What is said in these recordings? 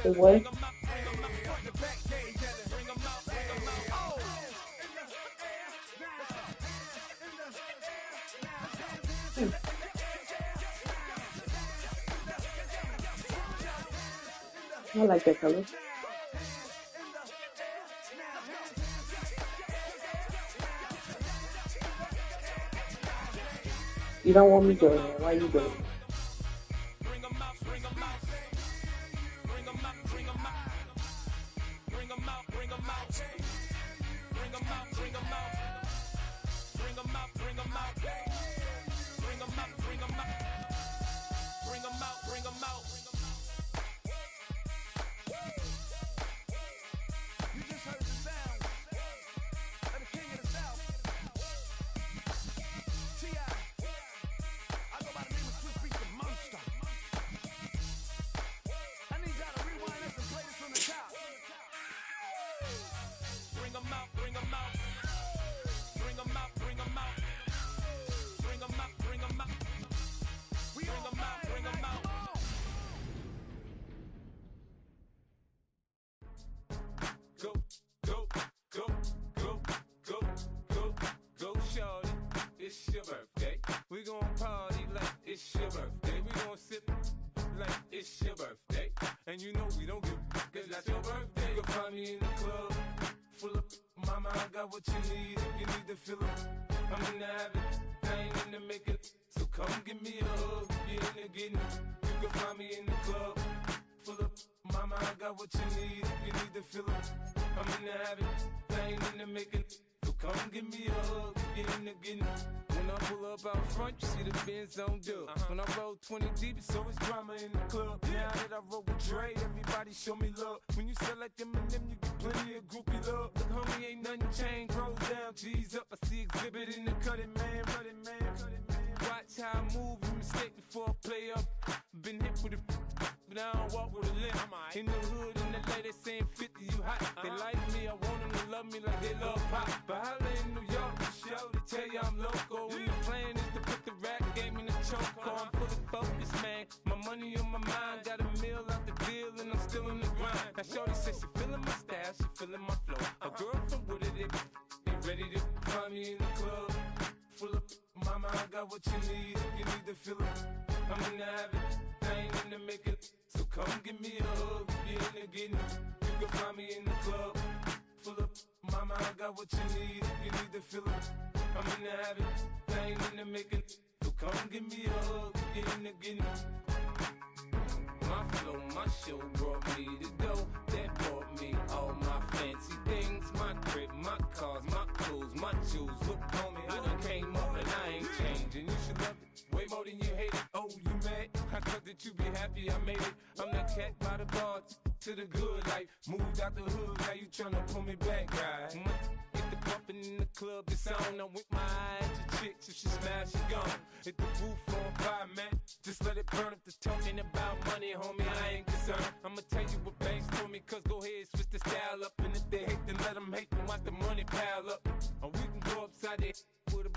The what? Hmm, I like that color. You don't want me doing it. Why you doing it? Go, go, go, go, go, go, go, shorty. It's your birthday. We gon' party like it's your birthday. We gon' sip like it's your birthday. And you know we don't give cause that's your birthday. You can find me in the club, full of mama, I got what you need. If you need to fill up, I'm in the habit, I ain't in the making. So come give me a hug, you in the getting. You can find me in the club, full of mama, I got what you need. If you need to fill up, I'm in the habit, I ain't in the making. So come give me a hug, you in the getting. When I pull up out front, you see the Benz on dub. When I roll 20 deep, it's always drama in the club. Now that I roll with Dre, everybody show me love. When you sell like Eminem, you get plenty of groupie love. Look, homie, ain't nothing changed. Roll down, G's up. I see exhibit in the cutting, man. Cutting, man. Cutting, man. Watch how I move, you mistake before I play up. Been hit with a but I don't walk with a limp. In the hood, in the lady saying 50, you hot. They like me, I want them to love me like they love pop. But holla in New York, the show, they tell you I'm local. And the plan is to put the rap game in the choke. I'm fully focused, man. My money on my mind, got a meal out the deal, and I'm still in the grind. Now shorty says she feeling my style, she feeling my flow. A girl from Wooded, they ready to find me in the club. Full of mama, I got what you need. If you need to fill up, I'm in the habit, I ain't in the making. So come give me a hug, if you're in the getting. You can find me in the club, full of mama, I got what you need. If you need to fill up, I'm in the habit, I ain't in the making. So come give me a hug, if you're in the getting. My flow, my show brought me the dough that brought me all my fancy things. My crib, my cars, my clothes, my shoes. Look, homie, I done came up and I ain't changing. You should love it way more than you hate it. Oh, you mad? I thought that you be happy I made it. I'm that cat by the bar to the good life. Moved out the hood, now you tryna pull me back, guy. Get the bumpin' in the club, it's on. I'm with my eyes to chicks, if she smash, she gone. Hit the roof on fire, man. Just let it burn. If they're talking about money, homie, I ain't concerned. I'ma tell you what banks told me, cause go ahead, switch the style up. And if they hate, then let them hate, then watch the money pile up. Or we can go upside there with a.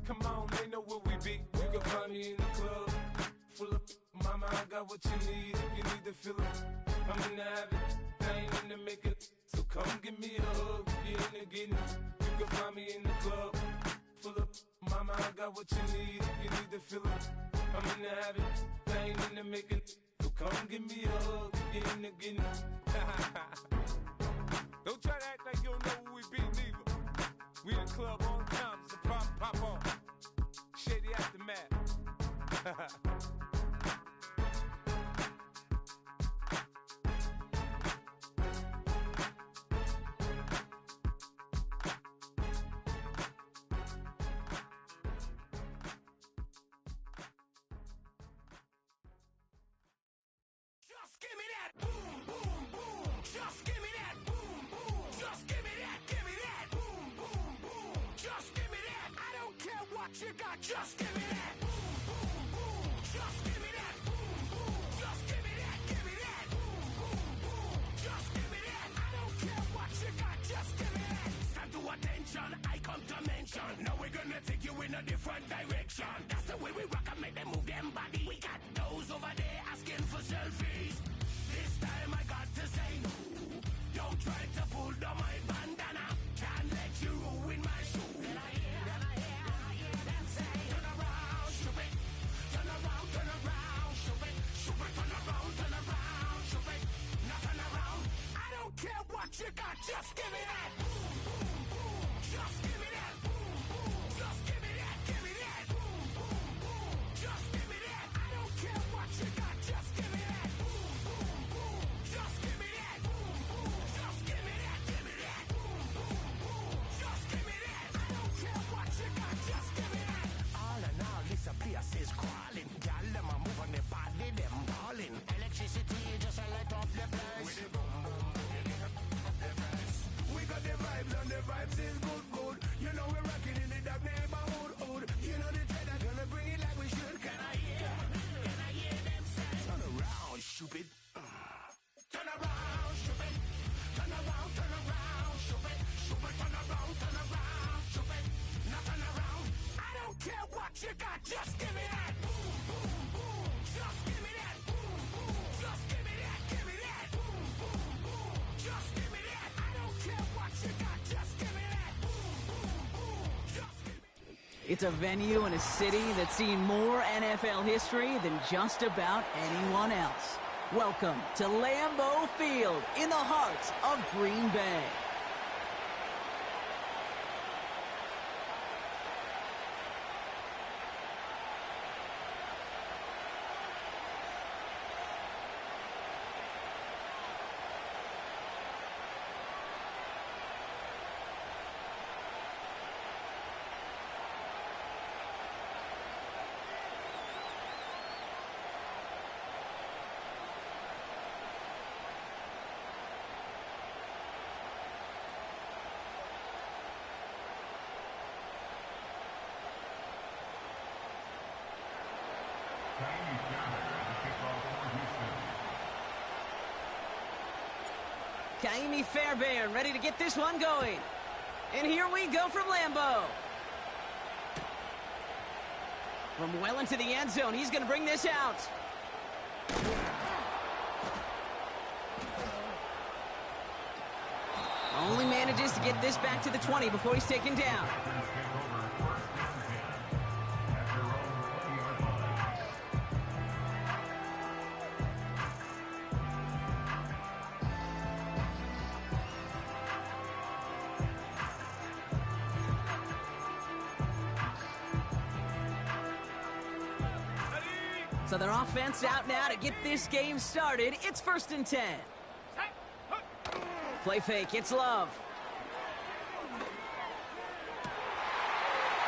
Come on, they know where we be. You can find me in the club, full of mama, I got what you need. If you need to fill up, I'm in the habit, I ain't in the making. So come give me a hug, if you're in the getting. You can find me in the club, full of mama, I got what you need. If you need to fill up, I'm in the habit, I ain't in the making. So come give me a hug, if you're in the getting. Don't try to act like you don't know who we be, neither. We in the club all the time, it's a pop on. Shady Aftermath. Just give me that boom, boom, boom. Just give me that boom, boom. Just give me that boom, boom, boom. Just give me that. I don't care what you got. Just give me that boom, boom, boom. Just give me that boom, boom. Just give me that boom, boom, boom. Just give me that. I don't care what you got. Just give me that. Stand to attention. I come to mention. Now we're gonna take you in a different direction. That's the way we rock and make them move them body. We got those over there asking for selfies. This time got, just give me that. Boom, boom, boom. Just give me that. Boom, boom. Just give me that. Give me that. Boom, boom, boom. Just give me that. I don't care what you got, just give me that. Boom, boom, boom. Just give me that. Boom, boom. Just give me that. Give me that. Boom, boom, boom. Just give me that. I don't care what you got, just give me that. All in all, this place is crawling. Y'all them a moving the body, them balling. Electricity just a light up the place. With the boom, boom, boom, you get up the place. We got the vibes and the vibes is good, good. You know we're rocking in the dark neighborhood, hood. You know the trend are gonna bring it like we should. Can I hear them say? Turn around, stupid. Turn around, stupid. Turn around, stupid. Stupid, turn around, stupid. Now turn around. I don't care what you got, just give me that. Boom, boom, boom. Just give me that. Boom, boom. Just give me that. Give me that. Boom, boom, boom. Just give me that. I don't care what you got, just give me that. Boom, boom, boom. Just give me that. It's a venue and a city that's seen more NFL history than just about anyone else. Welcome to Lambeau Field in the heart of Green Bay. Kaimi Fairbairn ready to get this one going. And here we go from Lambeau. From well into the end zone, he's going to bring this out. Only manages to get this back to the 20 before he's taken down. So their offense out now to get this game started. It's 1st and 10. Play fake, it's Love.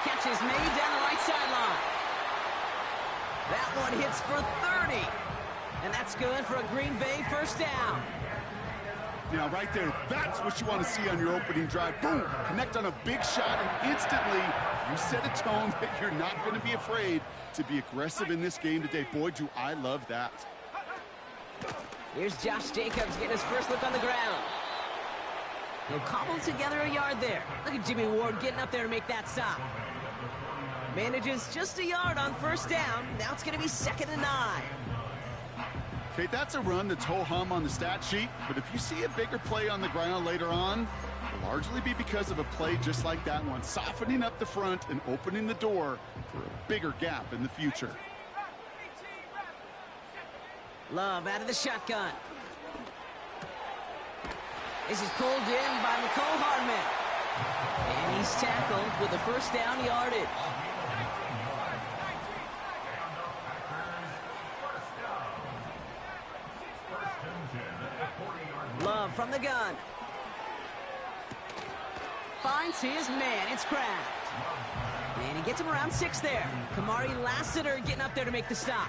Catch is made down the right sideline. That one hits for 30. And that's good for a Green Bay first down. Now, right there, that's what you want to see on your opening drive. Boom! Connect on a big shot, and instantly you set a tone that you're not going to be afraid to be aggressive in this game today. Boy, do I love that. Here's Josh Jacobs getting his first look on the ground. He'll cobble together a yard there. Look at Jimmy Ward getting up there to make that stop. Manages just a yard on first down. Now it's going to be 2nd and 9. Okay, that's a run that's ho-hum on the stat sheet, but if you see a bigger play on the ground later on, it'll largely be because of a play just like that one, softening up the front and opening the door for a bigger gap in the future. Love out of the shotgun. This is pulled in by McCole Hardman. And he's tackled with a first down yardage. Love from the gun. Finds his man. It's Kraft. And he gets him around 6 there. Kamari Lassiter getting up there to make the stop.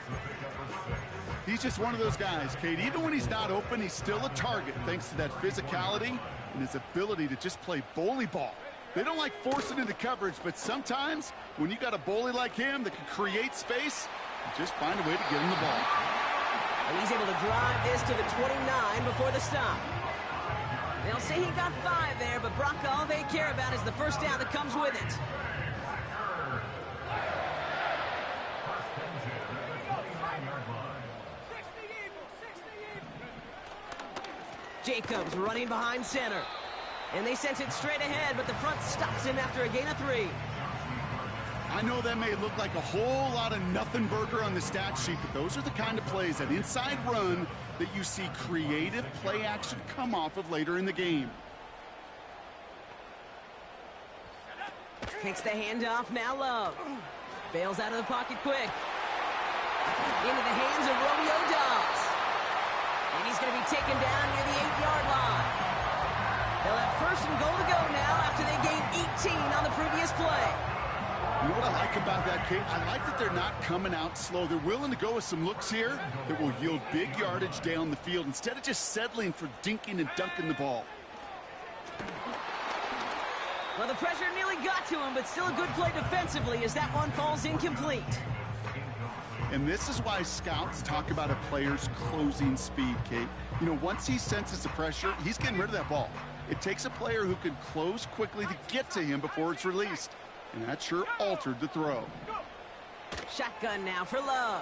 He's just one of those guys, Kate. Even when he's not open, he's still a target thanks to that physicality and his ability to just play bully ball. They don't like forcing into coverage, but sometimes when you got a bully like him that can create space, you just find a way to get him the ball. And he's able to drive this to the 29 before the stop. They'll say he got 5 there, but Brock, all they care about is the first down that comes with it. Jacobs running behind center. And they sent it straight ahead, but the front stops him after a gain of 3. I know that may look like a whole lot of nothing burger on the stat sheet, but those are the kind of plays, that inside run, that you see creative play action come off of later in the game. Takes the handoff, now Love. Bails out of the pocket quick. Into the hands of Romeo Dobbs. And he's going to be taken down near the 8-yard line. They'll have first and goal to go now after they gained 18 on the previous play. You know what I like about that, Kate? I like that they're not coming out slow. They're willing to go with some looks here that will yield big yardage down the field instead of just settling for dinking and dunking the ball. Well, the pressure nearly got to him, but still a good play defensively as that one falls incomplete. And this is why scouts talk about a player's closing speed, Kate. You know, once he senses the pressure, he's getting rid of that ball. It takes a player who can close quickly to get to him before it's released. And that sure altered the throw. Shotgun now for Love.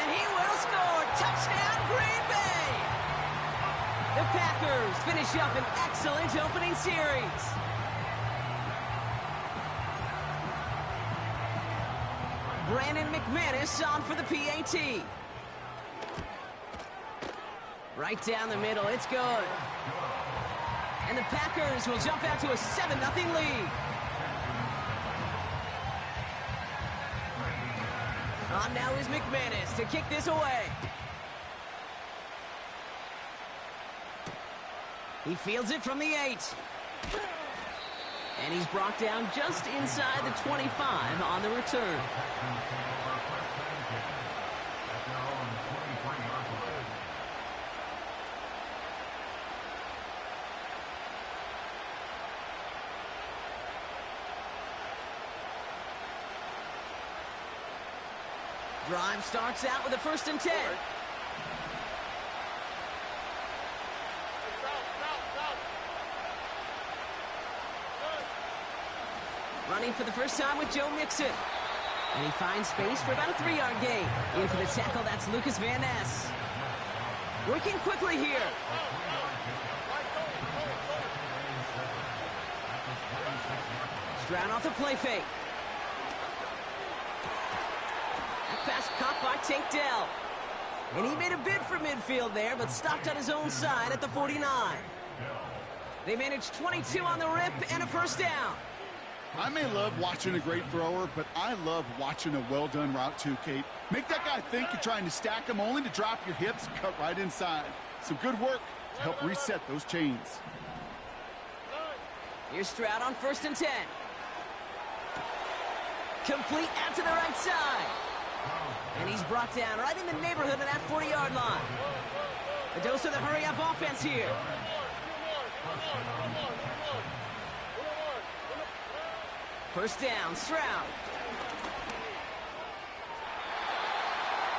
And he will score. Touchdown, Green Bay! The Packers finish up an excellent opening series. Brandon McManus on for the PAT. Right down the middle, it's good. And the Packers will jump out to a 7-0 lead. On now is McManus to kick this away. He fields it from the 8. And he's brought down just inside the 25 on the return. Drive starts out with a 1st and 10. Running for the first time with Joe Mixon. And he finds space for about a 3-yard gain. In for the tackle, that's Lucas Van Ness. Working quickly here. Stroud off the play fake. Pass caught by Tank Dell. And he made a bid for midfield there, but stopped on his own side at the 49. They managed 22 on the rip and a first down. I may love watching a great thrower, but I love watching a well-done route too, Kate. Make that guy think you're trying to stack him only to drop your hips, cut right inside. Some good work to help reset those chains. Here's Stroud on 1st and 10. Complete out to the right side. And he's brought down right in the neighborhood of that 40-yard line. A dose of the hurry-up offense here. First down, Stroud.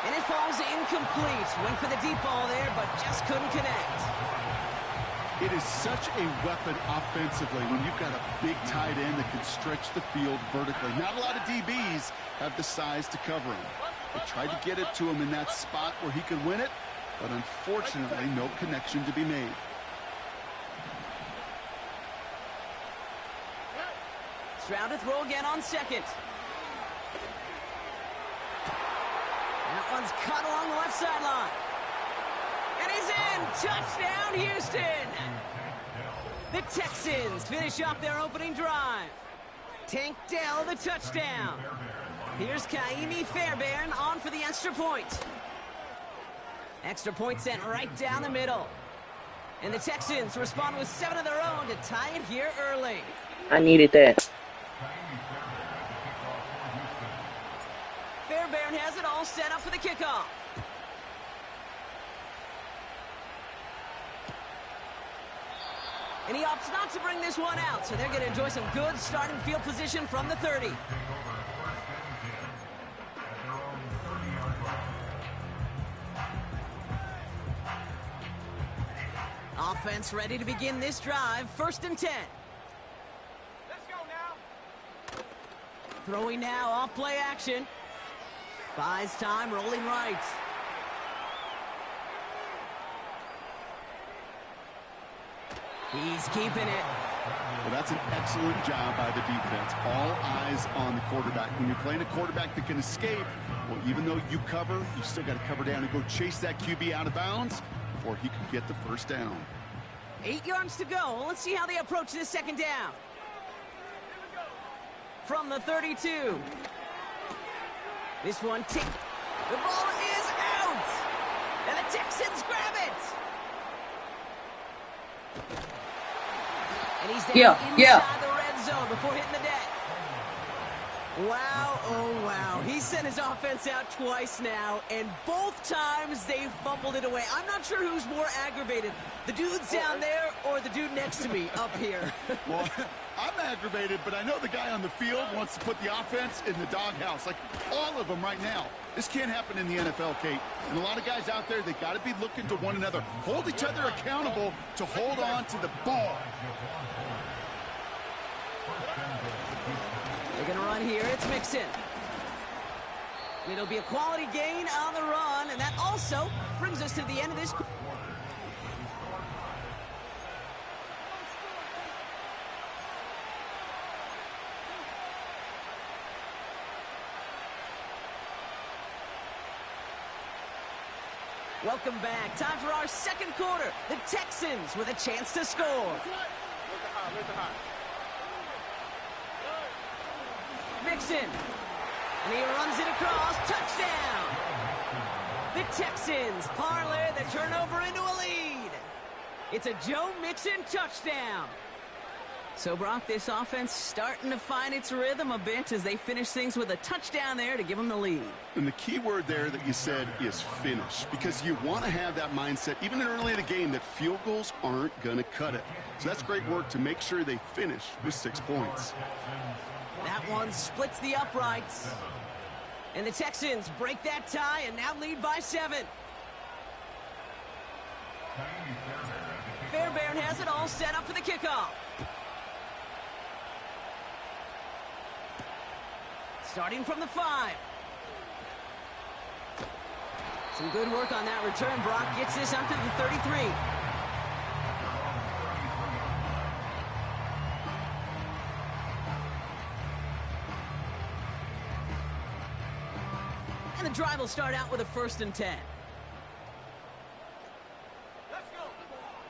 And it falls incomplete. Went for the deep ball there, but just couldn't connect. It is such a weapon offensively when you've got a big tight end that can stretch the field vertically. Not a lot of DBs have the size to cover him. They tried to get it to him in that spot where he could win it, but unfortunately, no connection to be made. Stroud to throw again on 2nd. That one's caught along the left sideline. And he's in! Touchdown, Houston! The Texans finish off their opening drive. Tank Dell, the touchdown. Here's Kaimi Fairbairn on for the extra point. Extra point sent right down the middle. And the Texans respond with 7 of their own to tie it here early. I needed that. Fairbairn has it all set up for the kickoff. And he opts not to bring this one out, so they're going to enjoy some good starting field position from the 30. Offense ready to begin this drive. 1st and 10. Let's go now. Throwing now off play action. Buys time, rolling right. He's keeping it. Well, that's an excellent job by the defense. All eyes on the quarterback. When you're playing a quarterback that can escape, well, even though you cover, you still got to cover down and go chase that QB out of bounds before he can get the first down. 8 yards to go. Let's see how they approach this second down. From the 32. This one tick. The ball is out. And the Texans grab it. And he's down inside the red zone before hitting the deck. Wow, oh wow. He sent his offense out twice now, and both times they fumbled it away. I'm not sure who's more aggravated, the dudes down there or the dude next to me up here. Well, I'm aggravated, but I know the guy on the field wants to put the offense in the doghouse, like all of them right now. This can't happen in the NFL, Kate. And a lot of guys out there, they got to be looking to one another, hold each other accountable to hold on to the ball. They're going to run here. It's Mixon. It'll be a quality gain on the run, and that also brings us to the end of this. Welcome back. Time for our second quarter. The Texans with a chance to score. Mixon. And he runs it across. Touchdown. The Texans parlay the turnover into a lead. It's a Joe Mixon touchdown. So, Brock, this offense starting to find its rhythm a bit as they finish things with a touchdown there to give them the lead. And the key word there that you said is finish, because you want to have that mindset, even early in the game, that field goals aren't going to cut it. So that's great work to make sure they finish with 6 points. That one splits the uprights. And the Texans break that tie and now lead by 7. Fairbairn has it all set up for the kickoff. Starting from the 5. Some good work on that return. Brock gets this up to the 33. And the drive will start out with a 1st and 10. Let's go.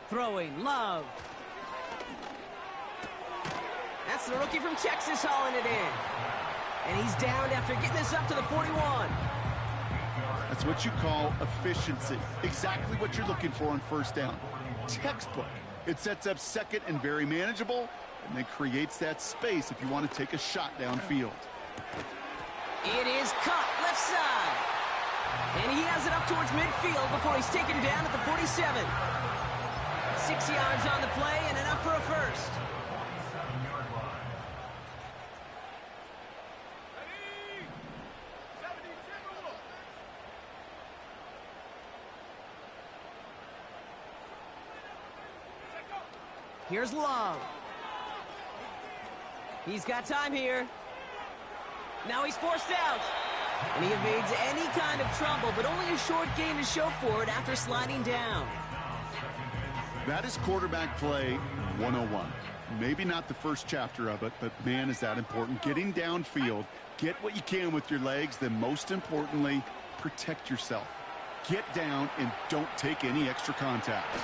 Throwing, Love. That's the rookie from Texas hauling it in. And he's downed after getting this up to the 41. That's what you call efficiency. Exactly what you're looking for on 1st down. Textbook. It sets up 2nd and very manageable, and then creates that space if you want to take a shot downfield. It is cut left side. And he has it up towards midfield before he's taken down at the 47. 6 yards on the play and enough for a 1st. Here's Love. He's got time here. Now he's forced out. And he evades any kind of trouble, but only a short gain to show for it after sliding down. That is quarterback play 101. Maybe not the first chapter of it, but man, is that important. Getting downfield, get what you can with your legs, then most importantly, protect yourself. Get down and don't take any extra contact.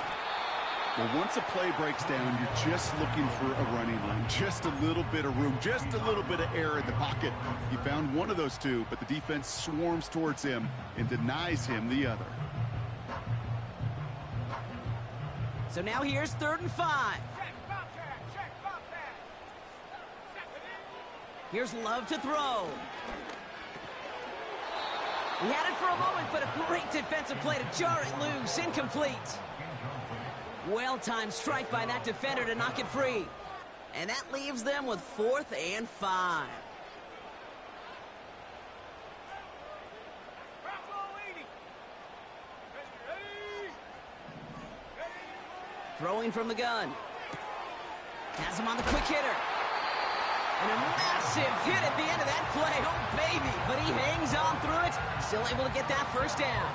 Well, once a play breaks down, you're just looking for a running lane, just a little bit of room, just a little bit of air in the pocket. He found one of those two, but the defense swarms towards him and denies him the other. So now here's 3rd and 5. Here's Love to throw. He had it for a moment, but a great defensive play to jar it loose, incomplete. Well-timed strike by that defender to knock it free. And that leaves them with 4th and 5. Throwing from the gun. Has him on the quick hitter. And a massive hit at the end of that play. Oh, baby. But he hangs on through it. Still able to get that 1st down.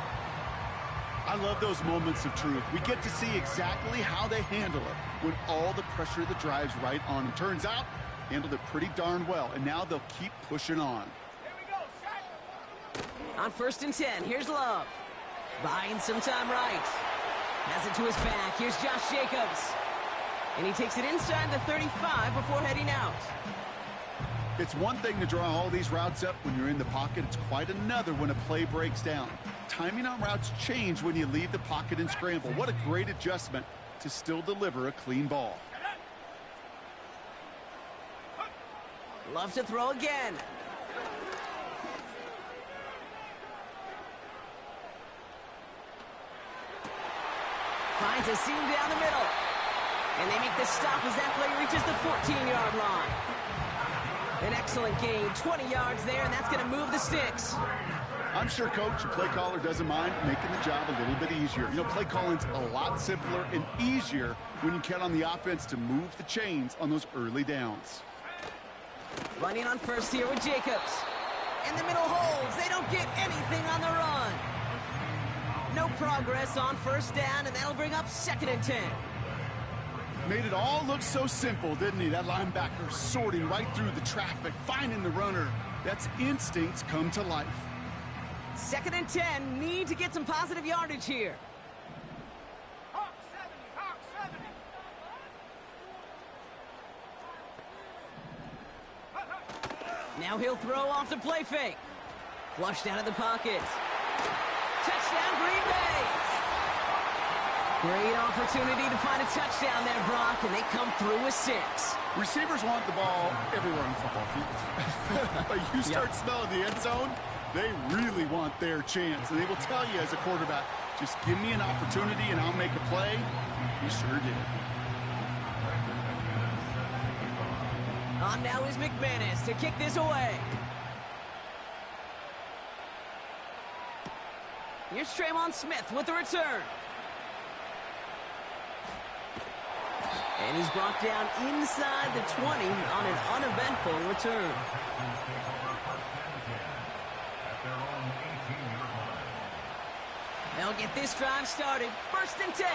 I love those moments of truth. We get to see exactly how they handle it when all the pressure that drives right on them. Turns out, handled it pretty darn well, and now they'll keep pushing on. On 1st and 10, here's Love. Buying some time right. Has it to his back. Here's Josh Jacobs. And he takes it inside the 35 before heading out. It's one thing to draw all these routes up when you're in the pocket. It's quite another when a play breaks down. Timing on routes change when you leave the pocket and scramble. What a great adjustment to still deliver a clean ball. Loves to throw again. Finds a seam down the middle. And they make the stop as that play reaches the 14-yard line. An excellent gain, 20 yards there, and that's going to move the sticks. I'm sure, Coach, the play caller doesn't mind making the job a little bit easier. You know, play calling's a lot simpler and easier when you count on the offense to move the chains on those early downs. Running on first here with Jacobs. And the middle holds. They don't get anything on the run. No progress on first down, and that'll bring up 2nd and 10. Made it all look so simple, didn't he? That linebacker sorting right through the traffic, finding the runner. That's instincts come to life. 2nd and 10, need to get some positive yardage here. Hawk 70. Now he'll throw off the play fake. Flushed out of the pocket. Touchdown, Green Bay! Great opportunity to find a touchdown there, Brock, and they come through with 6. Receivers want the ball everywhere on football fields. But you start smelling the end zone, they really want their chance. And they will tell you as a quarterback, just give me an opportunity and I'll make a play. He sure did. On now is McManus to kick this away. Here's Traymon Smith with the return. And he's brought down inside the 20 on an uneventful return. They'll get this drive started. 1st and 10.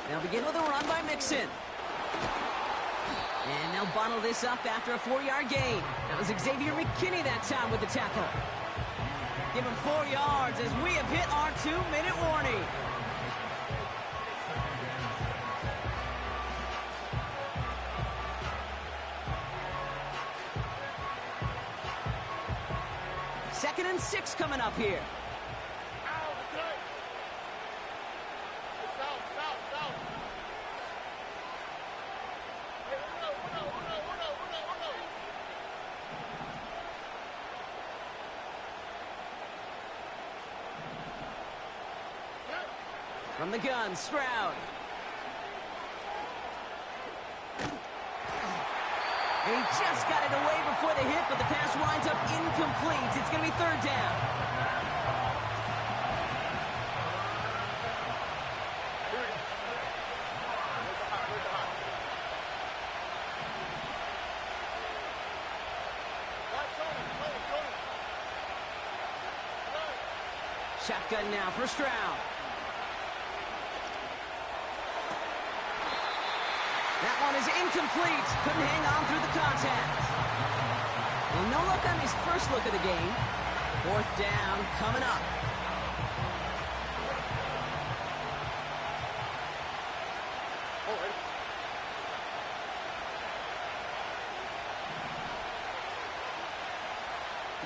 They'll begin with a run by Mixon. And they'll bottle this up after a 4-yard gain. That was Xavier McKinney that time with the tackle. Give him 4 yards as we have hit our 2-minute warning. Second and 6 coming up here. From the gun, Stroud. And he just got it away before the hit, but the pass winds up incomplete. It's going to be 3rd down. Shotgun now for Stroud. That one is incomplete. Couldn't hang on through the contact. Well, no luck on his first look of the game. 4th down coming up.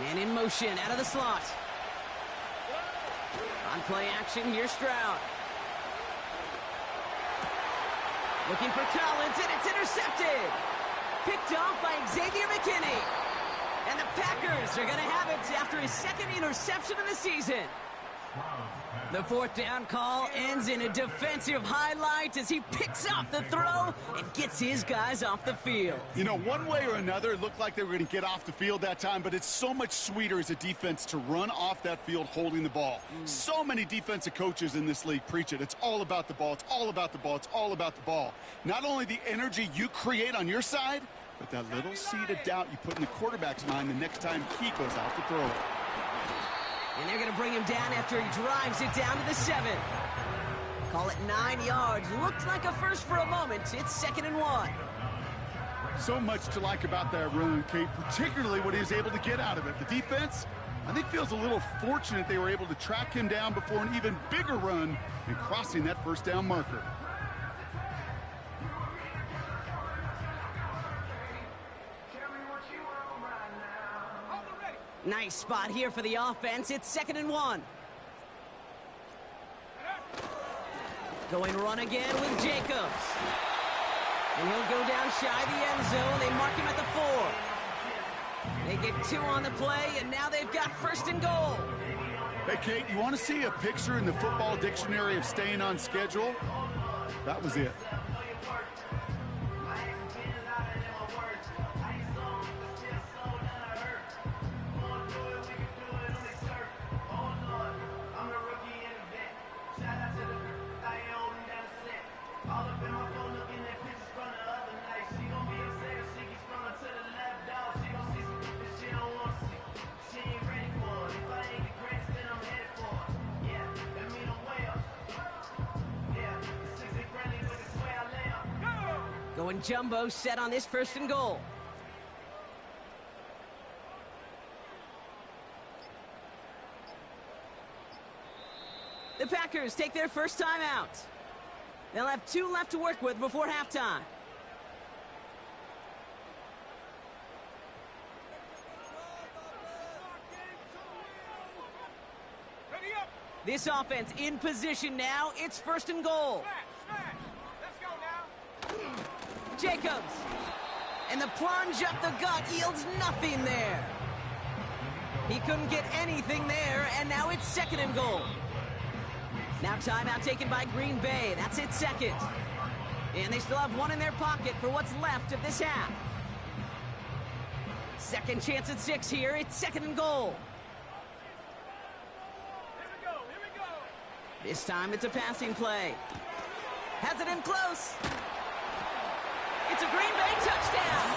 Man in motion out of the slot. On play action, here's Stroud. Looking for Collins, and it's intercepted. Picked off by Xavier McKinney. And the Packers are going to have it after his 2nd interception of the season. The 4th down call ends in a defensive highlight as he picks off the throw and gets his guys off the field. You know, one way or another, it looked like they were going to get off the field that time, but it's so much sweeter as a defense to run off that field holding the ball. So many defensive coaches in this league preach it. It's all about the ball. It's all about the ball. It's all about the ball. Not only the energy you create on your side, but that little seed of doubt you put in the quarterback's mind the next time he goes out to throw it. And they're going to bring him down after he drives it down to the 7. Call it 9 yards. Looked like a first for a moment. It's 2nd and 1. So much to like about that run, Kate, particularly what he was able to get out of it. The defense, I think, feels a little fortunate they were able to track him down before an even bigger run and crossing that first down marker. Nice spot here for the offense. It's 2nd and 1. Going run again with Jacobs. And he'll go down shy the end zone. They mark him at the 4. They get 2 on the play, and now they've got 1st and goal. Hey, Kate, you want to see a picture in the football dictionary of staying on schedule? That was it. Going jumbo set on this 1st and goal. The Packers take their first time out. They'll have 2 left to work with before halftime. This offense in position now. It's 1st and goal. Jacobs. And the plunge up the gut yields nothing there. He couldn't get anything there, and now it's 2nd and goal. Now timeout taken by Green Bay. That's its 2nd. And they still have 1 in their pocket for what's left of this half. Second chance at 6 here. It's 2nd and goal. This time it's a passing play. Has it in close. It's a Green Bay touchdown.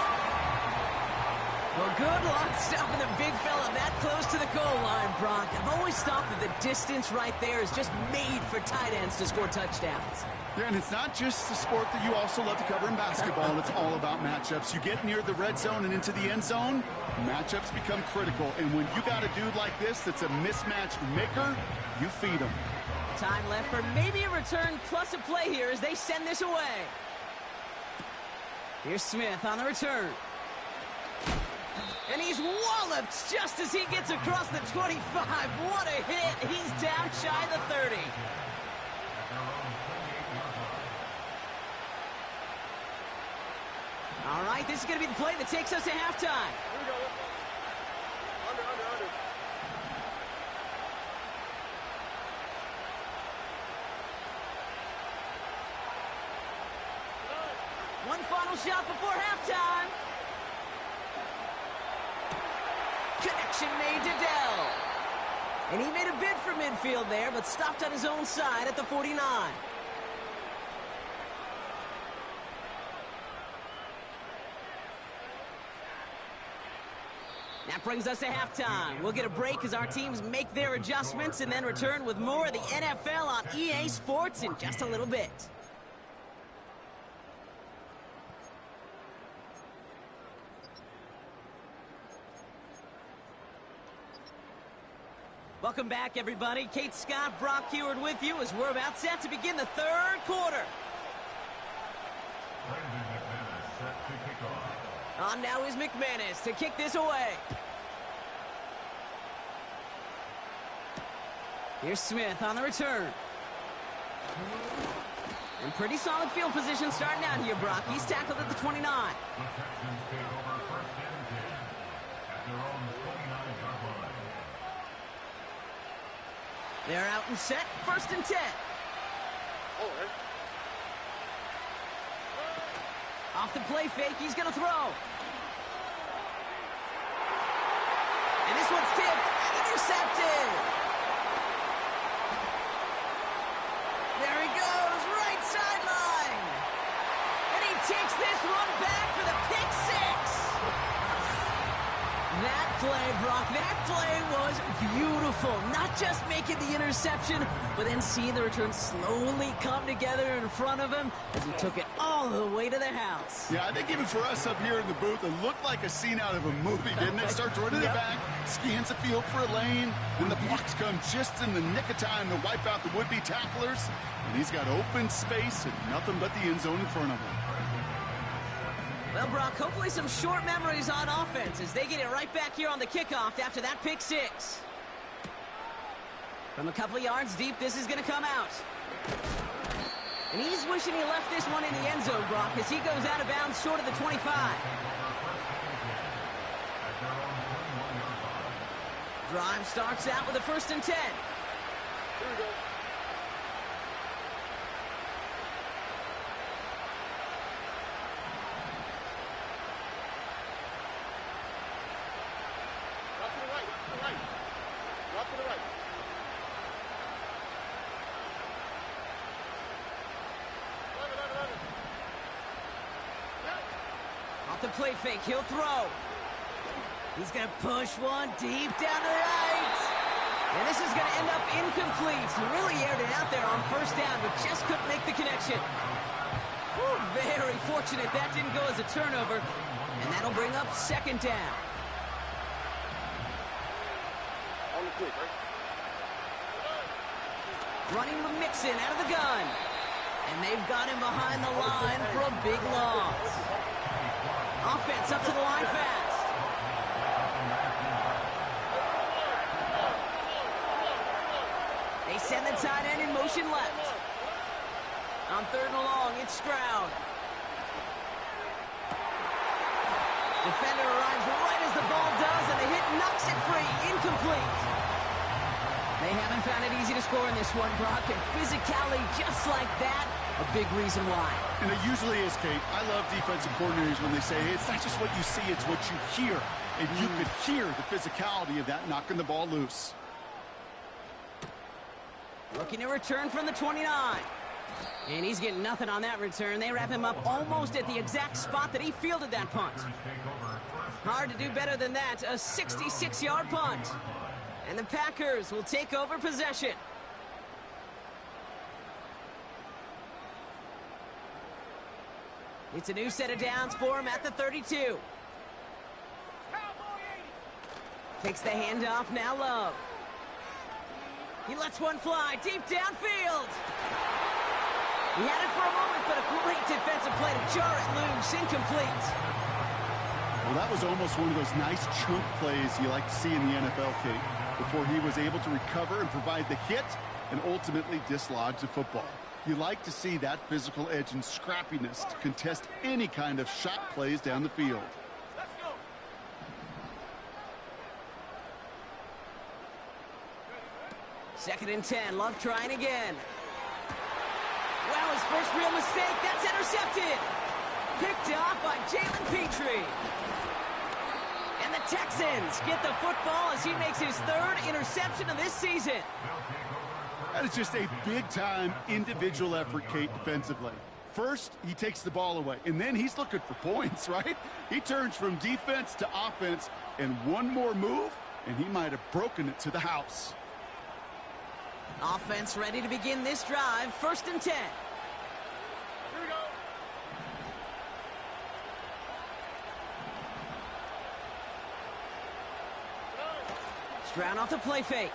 Well, good luck stopping the big fella that close to the goal line, Brock. I've always thought that the distance right there is just made for tight ends to score touchdowns. Yeah, and it's not just the sport that you also love to cover in basketball. It's all about matchups. You get near the red zone and into the end zone, matchups become critical. And when you got a dude like this that's a mismatch maker, you feed him. Time left for maybe a return plus a play here as they send this away. Here's Smith on the return. And he's walloped just as he gets across the 25. What a hit. He's down shy the 30. All right, this is going to be the play that takes us to halftime. Here we go. Under. One final shot before halftime. Connection made to Dell. And he made a bid for midfield there, but stopped on his own side at the 49. That brings us to halftime. We'll get a break as our teams make their adjustments and then return with more of the NFL on EA Sports in just a little bit. Welcome back, everybody. Kate Scott, Brock Heward with you as we're about set to begin the 3rd quarter. On now is McManus to kick this away. Here's Smith on the return. And pretty solid field position starting out here, Brock. He's tackled at the 29. They're out and set. 1st and 10. Off the play fake, he's going to throw. And this one's tipped and intercepted. There he goes, right sideline. And he takes this one back for the pick 6. That play, Brock, that play was beautiful. Not just making the interception, but then seeing the return slowly come together in front of him as he took it all the way to the house. Yeah, I think even for us up here in the booth, it looked like a scene out of a movie, didn't it? Starts running it back, scans the field for a lane, then the blocks come just in the nick of time to wipe out the would-be tacklers, and he's got open space and nothing but the end zone in front of him. Well, Brock, hopefully some short memories on offense as they get it right back here on the kickoff after that pick six. From a couple of yards deep, this is going to come out. And he's wishing he left this one in the end zone, Brock, as he goes out of bounds short of the 25. Drive starts out with a 1st and 10. Here we go. Off the play fake, he'll throw. He's going to push one deep down to the right. And this is going to end up incomplete. He really aired it out there on 1st down, but just couldn't make the connection. Whew, very fortunate that didn't go as a turnover. And that'll bring up 2nd down. On the quick, right? Running with Mixon out of the gun. And they've got him behind the line for a big loss. Offense up to the line fast. They send the tight end in motion left. On 3rd and long, it's Stroud. Defender arrives right as the ball does, and the hit knocks it free. Incomplete. They haven't found it easy to score in this one, Brock, and physicality just like that, a big reason why. And it usually is, Kate. I love defensive coordinators when they say, hey, it's not just what you see, it's what you hear. And you could hear the physicality of that knocking the ball loose. Looking to return from the 29. And he's getting nothing on that return. They wrap him up almost at the exact spot that he fielded that punt. Hard to do better than that, a 66-yard punt. And the Packers will take over possession. It's a new set of downs for him at the 32. Takes the handoff, now Love. He lets one fly deep downfield. He had it for a moment, but a great defensive play to jar it loose, incomplete. Well, that was almost one of those nice chunk plays you like to see in the NFL, Kate, before he was able to recover and provide the hit and ultimately dislodge the football. You like to see that physical edge and scrappiness to contest any kind of shot plays down the field. Let's go. Second and 10, Love trying again. Well, his first real mistake, that's intercepted. Picked off by Jalen Petrie. And the Texans get the football as he makes his 3rd interception of this season. That is just a big-time individual effort, Kate, defensively. First, he takes the ball away, and then he's looking for points, right? He turns from defense to offense, and one more move, and he might have broken it to the house. Offense ready to begin this drive, 1st and 10. Here we go. Stroud off the play fake.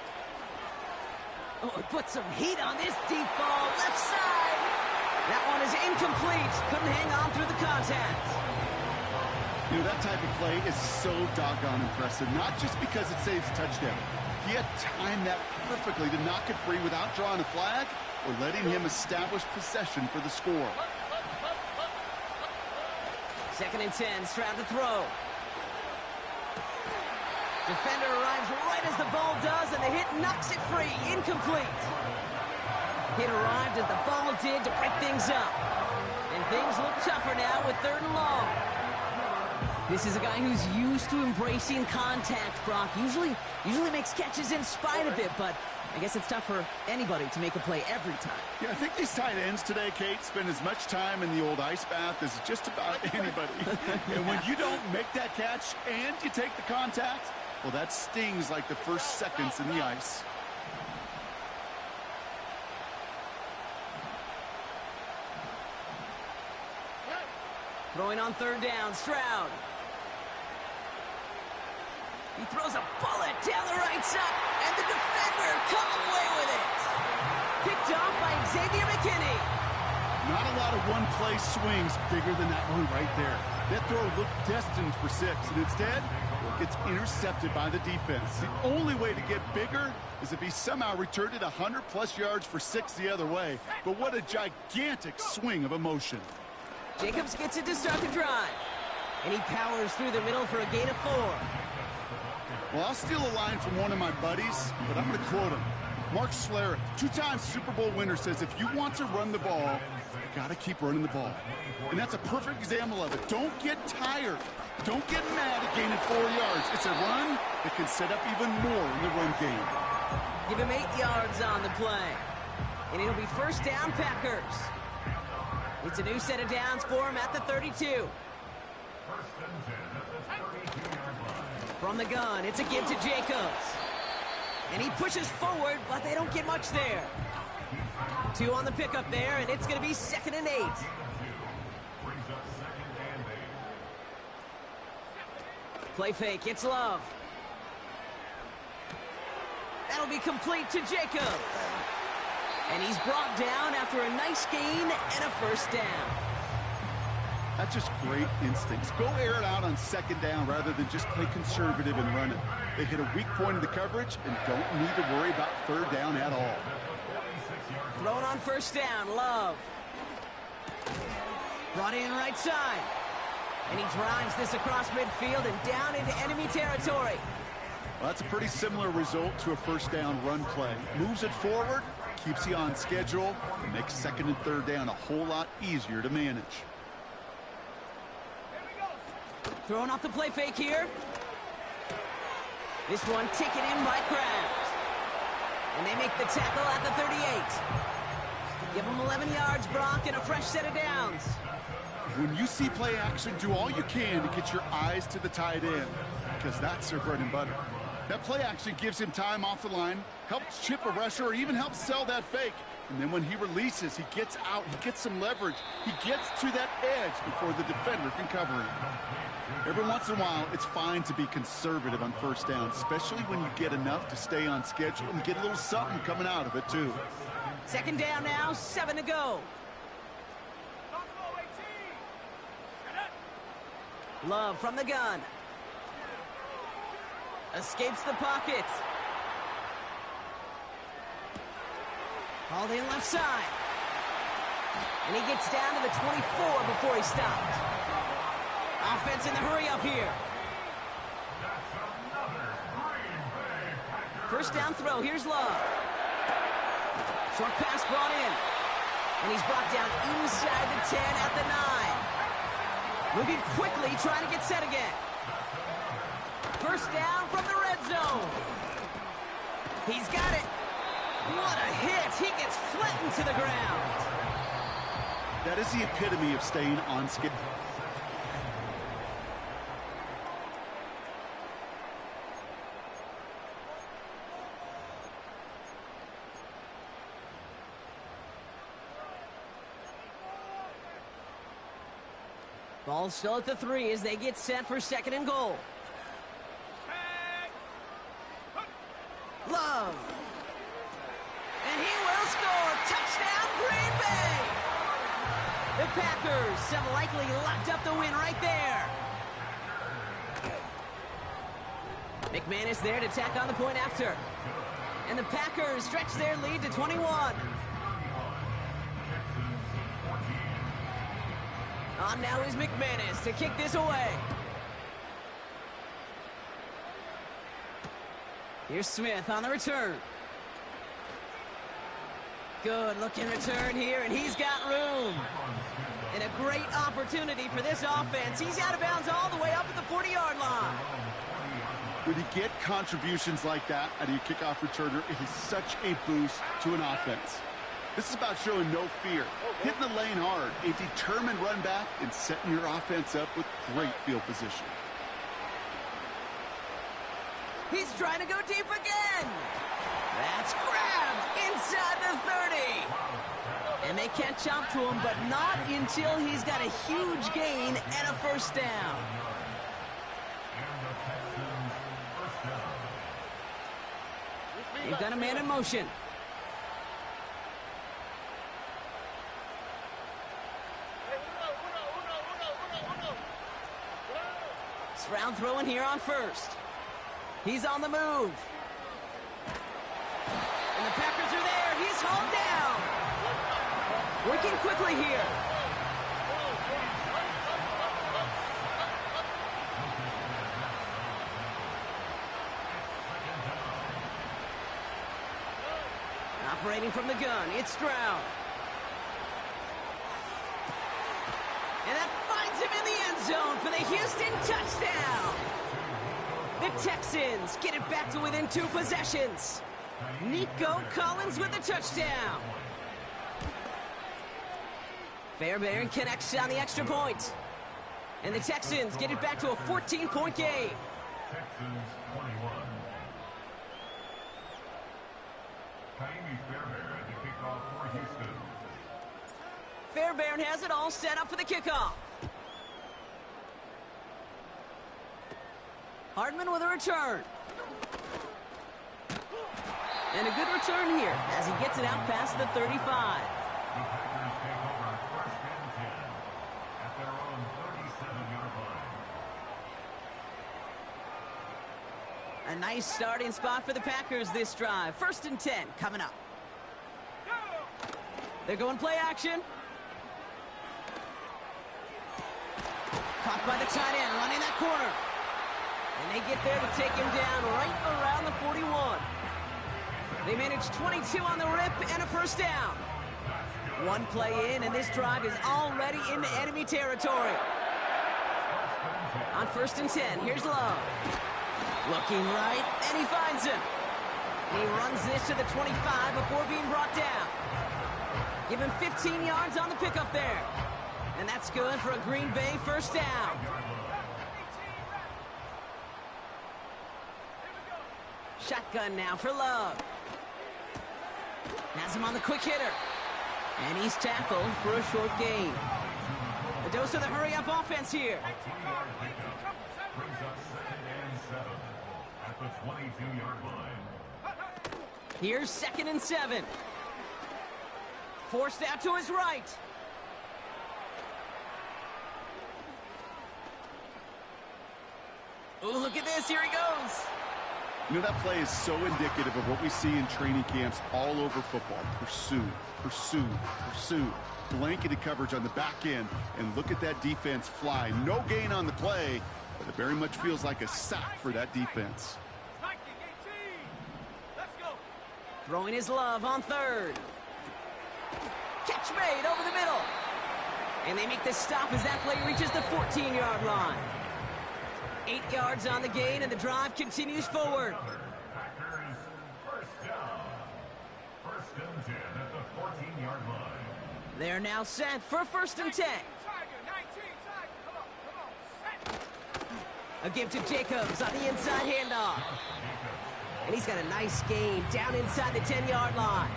Oh, he put some heat on this deep ball, left side. That one is incomplete. Couldn't hang on through the contact. You know, that type of play is so doggone impressive, not just because it saves a touchdown. He had timed that perfectly to knock it free without drawing a flag or letting him establish possession for the score. 2nd and 10, Stroud to throw. Defender arrives right as the ball does, and the hit knocks it free. Incomplete. Hit arrived as the ball did to break things up. And things look tougher now with 3rd and long. This is a guy who's used to embracing contact, Brock. Usually makes catches in spite of it, but I guess it's tough for anybody to make a play every time. Yeah, I think these tight ends today, Kate, spend as much time in the old ice bath as just about anybody. And when you don't make that catch and you take the contact, well, that stings like the first seconds in the ice. Throwing on third down, Stroud. He throws a bullet down the right side, and the defender comes away with it. Picked off by Xavier McKinney. Not a lot of one-play swings bigger than that one right there. That throw looked destined for 6, and instead, it gets intercepted by the defense. The only way to get bigger is if he somehow returned it 100-plus yards for 6 the other way. But what a gigantic swing of emotion. Jacobs gets it to start the drive. And he powers through the middle for a gain of 4. Well, I'll steal a line from one of my buddies, but I'm going to quote him. Mark Schlereth, 2-time Super Bowl winner, says if you want to run the ball, you got to keep running the ball. And that's a perfect example of it. Don't get tired. Don't get mad at gaining 4 yards. It's a run that can set up even more in the run game. Give him 8 yards on the play. And it'll be first down, Packers. It's a new set of downs for him at the 32. From the gun, it's a give to Jacobs. And he pushes forward, but they don't get much there. 2 on the pickup there, and it's going to be 2nd and 8. Play fake, it's Love. That'll be complete to Jacobs. And he's brought down after a nice gain and a first down. That's just great instincts. Go air it out on 2nd down rather than just play conservative and run it. They hit a weak point in the coverage and don't need to worry about 3rd down at all. Thrown on first down, Love. Brought in right side. And he drives this across midfield and down into enemy territory. Well, that's a pretty similar result to a first down run play. Moves it forward, keeps you on schedule, and makes 2nd and 3rd down a whole lot easier to manage. Throwing off the play fake here. This one taken in by Kraft. And they make the tackle at the 38. Give them 11 yards, Brock, and a fresh set of downs. When you see play action, do all you can to get your eyes to the tight end, because that's their bread and butter. That play action gives him time off the line, helps chip a rusher, or even helps sell that fake. And then when he releases, he gets out, he gets some leverage. He gets to that edge before the defender can cover him. Every once in a while, it's fine to be conservative on first down, especially when you get enough to stay on schedule and get a little something coming out of it, too. 2nd down now, 7 to go. Love from the gun. Escapes the pocket. Hauled in left side. And he gets down to the 24 before he stopped. Offense in the hurry up here. First down throw. Here's Love. Short pass brought in. And he's brought down inside the 10 at the 9. Moving quickly, trying to get set again. First down from the red zone. He's got it. What a hit. He gets flattened to the ground. That is the epitome of staying on schedule. Ball still at the 3 as they get set for 2nd and goal. Love. And he will score. Touchdown, Green Bay. The Packers have likely locked up the win right there. McManus there to tack on the point after. And the Packers stretch their lead to 21. On now is McManus to kick this away. Here's Smith on the return. Good looking return here, and he's got room. And a great opportunity for this offense. He's out of bounds all the way up at the 40-yard line. When you get contributions like that out of your kickoff returner, it is such a boost to an offense. This is about showing no fear, hitting the lane hard, a determined run back, and setting your offense up with great field position. He's trying to go deep again. That's grabbed inside the 30. And they catch up to him, but not until he's got a huge gain and a first down. They've got a man in motion. Stroud throwing here on first. He's on the move. And the Packers are there. He's hauled down. Working quickly here. Operating from the gun, it's Stroud. And that finds him in the end zone for the Houston touchdown. The Texans get it back to within 2 possessions. Nico Collins with the touchdown. Fairbairn connects on the extra point. And the Texans get it back to a 14-point game. Texans 21. Fairbairn at the kickoff for Houston. Fairbairn has it all set up for the kickoff. Hardman with a return. And a good return here as he gets it out past the 35. The Packers take over first and 10 at their own 37-yard line. A nice starting spot for the Packers this drive. First and 10 coming up. They're going play action. Caught by the tight end, running that corner. And they get there to take him down right around the 41. They managed 22 on the rip and a first down. One play in, and this drive is already into enemy territory. On first and 10, here's Love. Looking right, and he finds him. And he runs this to the 25 before being brought down. Give him 15 yards on the pickup there. And that's good for a Green Bay first down. Shotgun now for Love. Has him on the quick hitter. And he's tackled for a short gain. A dose of the hurry-up offense here. Brings up 2nd and 7 at the 22-yard line. Here's 2nd and 7. Forced out to his right. Ooh, look at this. Here he goes. You know, that play is so indicative of what we see in training camps all over football. Pursue, pursue, pursue. Blanketed coverage on the back end, and look at that defense fly. No gain on the play, but it very much feels like a sack for that defense. Throwing his Love on third. Catch made over the middle. And they make the stop as that play reaches the 14-yard line. 8 yards on the gain, and the drive continues forward. Packers first down. First and 10 at the 14-yard line. They're now set for first and 10. A give to Jacobs on the inside handoff. And he's got a nice gain down inside the 10-yard line.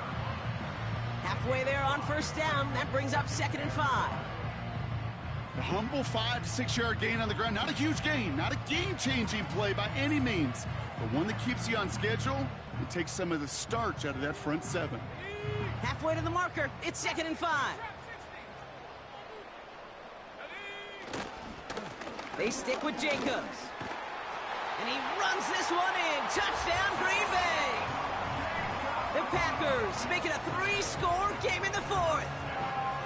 Halfway there on first down. That brings up 2nd and 5. A humble 5 to 6 yard gain on the ground. Not a huge gain, not a game-changing play by any means, but one that keeps you on schedule and takes some of the starch out of that front 7. Halfway to the marker. It's 2nd and 5. They stick with Jacobs. And he runs this one in. Touchdown, Green Bay. The Packers make it a 3-score game in the 4th.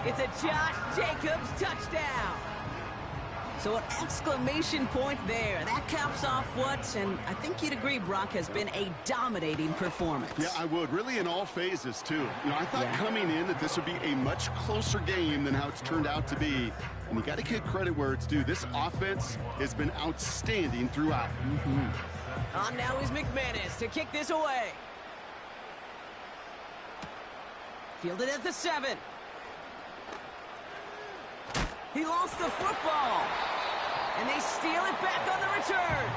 It's a Josh Jacobs touchdown. So an exclamation point there. That caps off what, and I think you'd agree, Brock, has been a dominating performance. Yeah, I would. Really in all phases, too. You know, I thought coming in that this would be a much closer game than how it's turned out to be. And you got to give credit where it's due. This offense has been outstanding throughout. On now is McManus to kick this away. Fielded at the 7. He lost the football. And they steal it back on the return.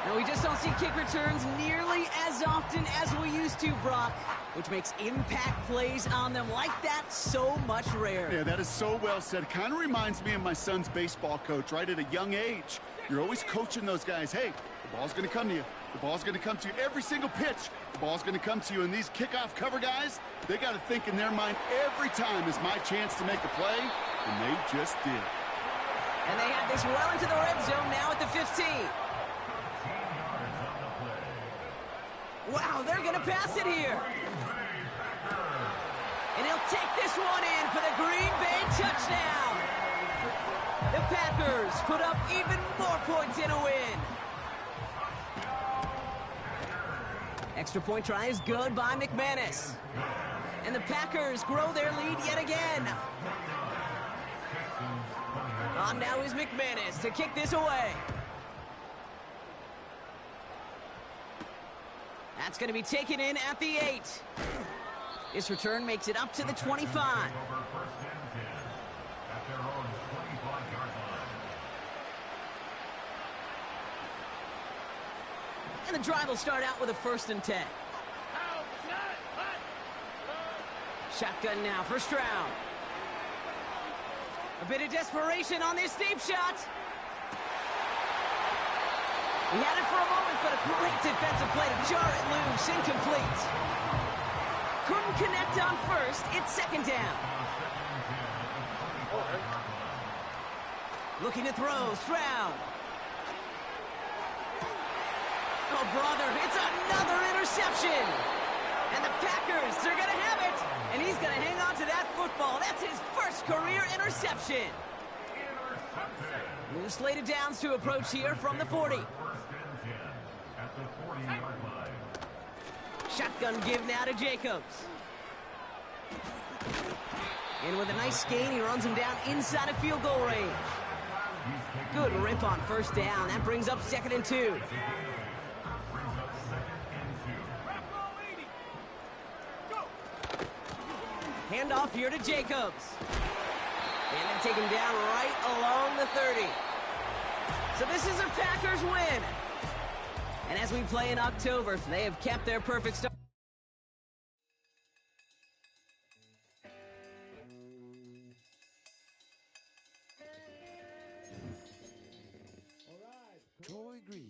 No, we just don't see kick returns nearly as often as we used to, Brock, which makes impact plays on them like that so much rarer. Yeah, that is so well said. Kind of reminds me of my son's baseball coach, right? At a young age, you're always coaching those guys. Hey, the ball's going to come to you. The ball's going to come to you every single pitch. The ball's going to come to you. And these kickoff cover guys, they got to think in their mind every time is my chance to make a play, and they just did. And they have this well into the red zone now at the 15. Wow, they're going to pass it here. And he'll take this one in for the Green Bay touchdown. The Packers put up even more points in a win. Extra point try is good by McManus. And the Packers grow their lead yet again. On now is McManus to kick this away. That's going to be taken in at the 8. This return makes it up to the 25. And the drive will start out with a 1st and 10. Shotgun now for Stroud. A bit of desperation on this deep shot. He had it for a moment, but a great defensive play to jar it loose. Incomplete. Couldn't connect on 1st. It's 2nd down. Looking to throw. Stroud. Oh, brother, it's another interception. And the Packers, they're going to have it. And he's going to hang on to that football. That's his 1st career interception. New slated downs to approach here from the 40. Shotgun give now to Jacobs. And with a nice gain, he runs him down inside of field goal range. Good rip on 1st down. That brings up 2nd and 2. Handoff here to Jacobs. And they take him down right along the 30. So this is a Packers win. And as we play in October, they have kept their perfect start. Troy Green.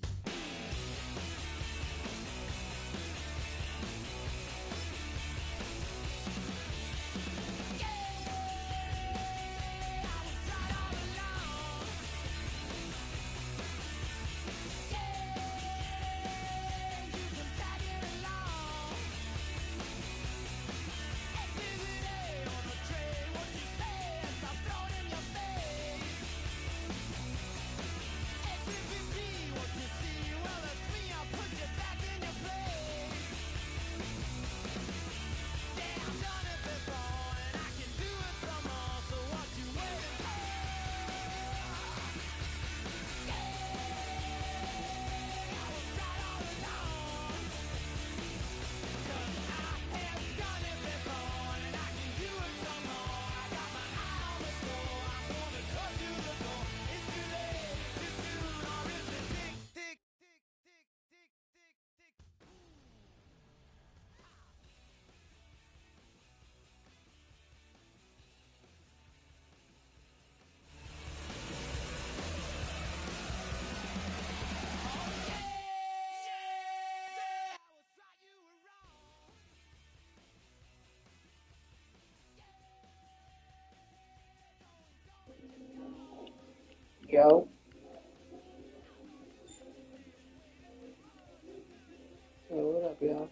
Yo. Yo, what up, y'all?